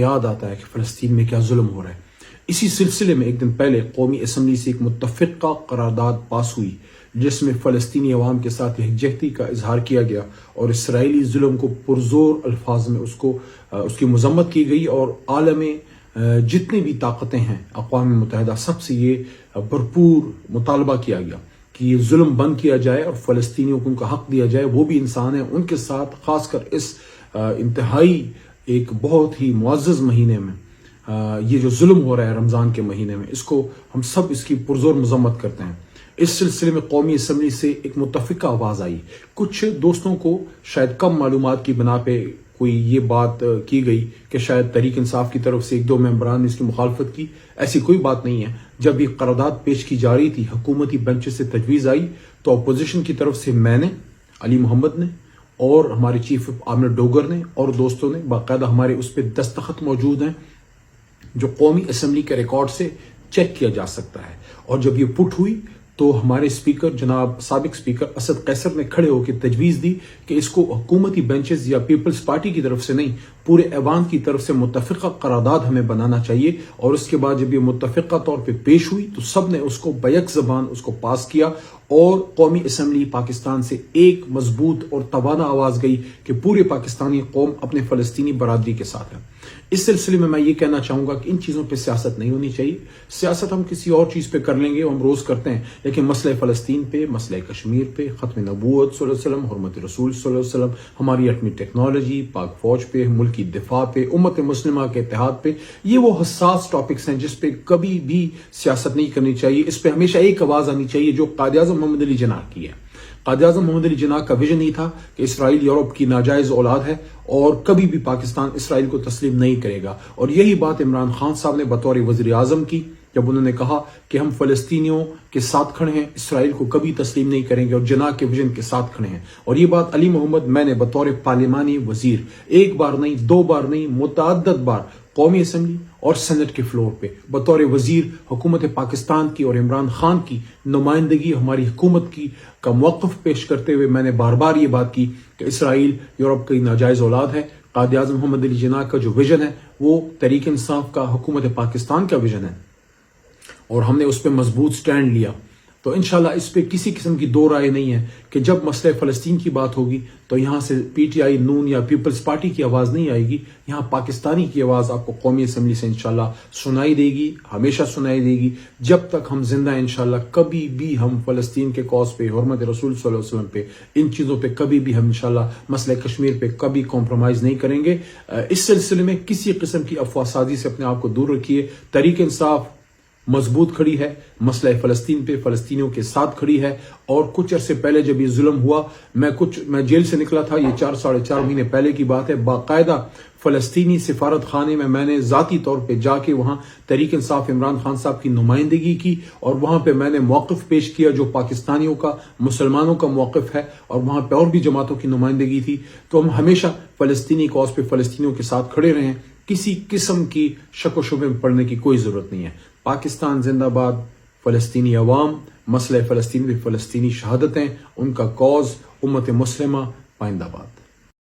یاد آتا ہے کہ فلسطین میں کیا ظلم ہو رہا ہے۔ اسی سلسلے میں ایک دن پہلے قومی اسمبلی سے ایک متفقہ قرارداد پاس ہوئی جس میں فلسطینی عوام کے ساتھ یکجہتی کا اظہار کیا گیا اور اسرائیلی ظلم کو پرزور الفاظ میں اس کی مذمت کی گئی، اور عالم جتنی بھی طاقتیں ہیں اقوام متحدہ سب سے یہ بھرپور مطالبہ کیا گیا کہ یہ ظلم بند کیا جائے اور فلسطینیوں کو ان کا حق دیا جائے۔ وہ بھی انسان ہیں، ان کے ساتھ خاص کر اس انتہائی ایک بہت ہی معزز مہینے میں یہ جو ظلم ہو رہا ہے رمضان کے مہینے میں، اس کو ہم سب اس کی پرزور مذمت کرتے ہیں۔ اس سلسلے میں قومی اسمبلی سے ایک متفقہ آواز آئی۔ کچھ دوستوں کو شاید کم معلومات کی بنا پہ کوئی یہ بات کی گئی کہ شاید تحریک انصاف کی طرف سے ایک دو ممبران نے اس کی مخالفت کی۔ ایسی کوئی بات نہیں ہے۔ جب یہ قرارداد پیش کی جا رہی تھی، حکومتی بینچ سے تجویز آئی تو اپوزیشن کی طرف سے میں نے، علی محمد نے اور ہمارے چیف عامر ڈوگر نے اور دوستوں نے، باقاعدہ ہمارے اس پہ دستخط موجود ہیں جو قومی اسمبلی کے ریکارڈ سے چیک کیا جا سکتا ہے، اور جب یہ پٹ ہوئی تو ہمارے اسپیکر جناب سابق اسپیکر اسد قیصر نے کھڑے ہو کے تجویز دی کہ اس کو حکومتی بینچز یا پیپلز پارٹی کی طرف سے نہیں، پورے ایوان کی طرف سے متفقہ قرارداد ہمیں بنانا چاہیے۔ اور اس کے بعد جب یہ متفقہ طور پہ پیش ہوئی تو سب نے اس کو بیک زبان اس کو پاس کیا، اور قومی اسمبلی پاکستان سے ایک مضبوط اور توانا آواز گئی کہ پورے پاکستانی قوم اپنے فلسطینی برادری کے ساتھ ہے۔ اس سلسلے میں یہ کہنا چاہوں گا کہ ان چیزوں پہ سیاست نہیں ہونی چاہیے۔ سیاست ہم کسی اور چیز پہ کر لیں گے، ہم روز کرتے ہیں، لیکن مسئلہ فلسطین پہ، مسئلہ کشمیر پہ، ختم نبوت صلی اللہ علیہ وسلم، حرمت رسول صلی اللہ علیہ وسلم، ہماری ایٹمی ٹیکنالوجی، پاک فوج پہ، ملکی دفاع پہ، امت مسلمہ کے اتحاد پہ، یہ وہ حساس ٹاپکس ہیں جس پہ کبھی بھی سیاست نہیں کرنی چاہیے۔ اس پہ ہمیشہ ایک آواز آنی چاہیے جو قائد اعظم محمد علی جناح کی ہے۔ قائد اعظم محمد علی جناح کا ویژن یہ تھا کہ اسرائیل یورپ کی ناجائز اولاد ہے اور کبھی بھی پاکستان اسرائیل کو تسلیم نہیں کرے گا، اور یہی بات عمران خان صاحب نے بطور وزیر اعظم کی جب انہوں نے کہا کہ ہم فلسطینیوں کے ساتھ کھڑے ہیں، اسرائیل کو کبھی تسلیم نہیں کریں گے، اور جناح کے ویژن کے ساتھ کھڑے ہیں۔ اور یہ بات علی محمد میں نے بطور پارلیمانی وزیر ایک بار نہیں، دو بار نہیں، متعدد بار قومی اسمبلی اور سینٹ کے فلور پہ بطور وزیر حکومت پاکستان کی اور عمران خان کی نمائندگی ہماری حکومت کی کا موقف پیش کرتے ہوئے میں نے بار بار یہ بات کی کہ اسرائیل یورپ کی ناجائز اولاد ہے۔ قائد اعظم محمد علی جناح کا جو ویژن ہے وہ تحریک انصاف کا، حکومت پاکستان کا ویژن ہے، اور ہم نے اس پہ مضبوط سٹینڈ لیا۔ تو انشاءاللہ اس پہ کسی قسم کی دو رائے نہیں ہے کہ جب مسئلہ فلسطین کی بات ہوگی تو یہاں سے پی ٹی آئی، نون یا پیپلز پارٹی کی آواز نہیں آئے گی، یہاں پاکستانی کی آواز آپ کو قومی اسمبلی سے انشاءاللہ سنائی دے گی، ہمیشہ سنائی دے گی۔ جب تک ہم زندہ ہیں انشاءاللہ کبھی بھی ہم فلسطین کے کاز پہ، حرمت رسول صلی اللہ علیہ وسلم پہ، ان چیزوں پہ کبھی بھی ہم انشاءاللہ مسئلہ کشمیر پہ کبھی کمپرومائز نہیں کریں گے۔ اس سلسلے میں کسی قسم کی افواہ سازی سے اپنے آپ کو دور رکھیے۔ تحریک انصاف مضبوط کھڑی ہے، مسئلہ فلسطین پہ فلسطینیوں کے ساتھ کھڑی ہے، اور کچھ عرصے پہلے جب یہ ظلم ہوا، میں جیل سے نکلا تھا، یہ 4 مہینے پہلے کی بات ہے، باقاعدہ فلسطینی سفارت خانے میں نے ذاتی طور پہ جا کے وہاں تحریک انصاف عمران خان صاحب کی نمائندگی کی، اور وہاں پہ میں نے موقف پیش کیا جو پاکستانیوں کا، مسلمانوں کا موقف ہے، اور وہاں پہ اور بھی جماعتوں کی نمائندگی تھی۔ تو ہم ہمیشہ فلسطینی کاز پہ فلسطینیوں کے ساتھ کھڑے رہے ہیں، کسی قسم کی شک و شبے میں پڑنے کی کوئی ضرورت نہیں ہے۔ پاکستان زندہ باد، فلسطینی عوام، مسئلہ فلسطین میں فلسطینی شہادتیں، ان کا کاز، امت مسلمہ پائندہ باد۔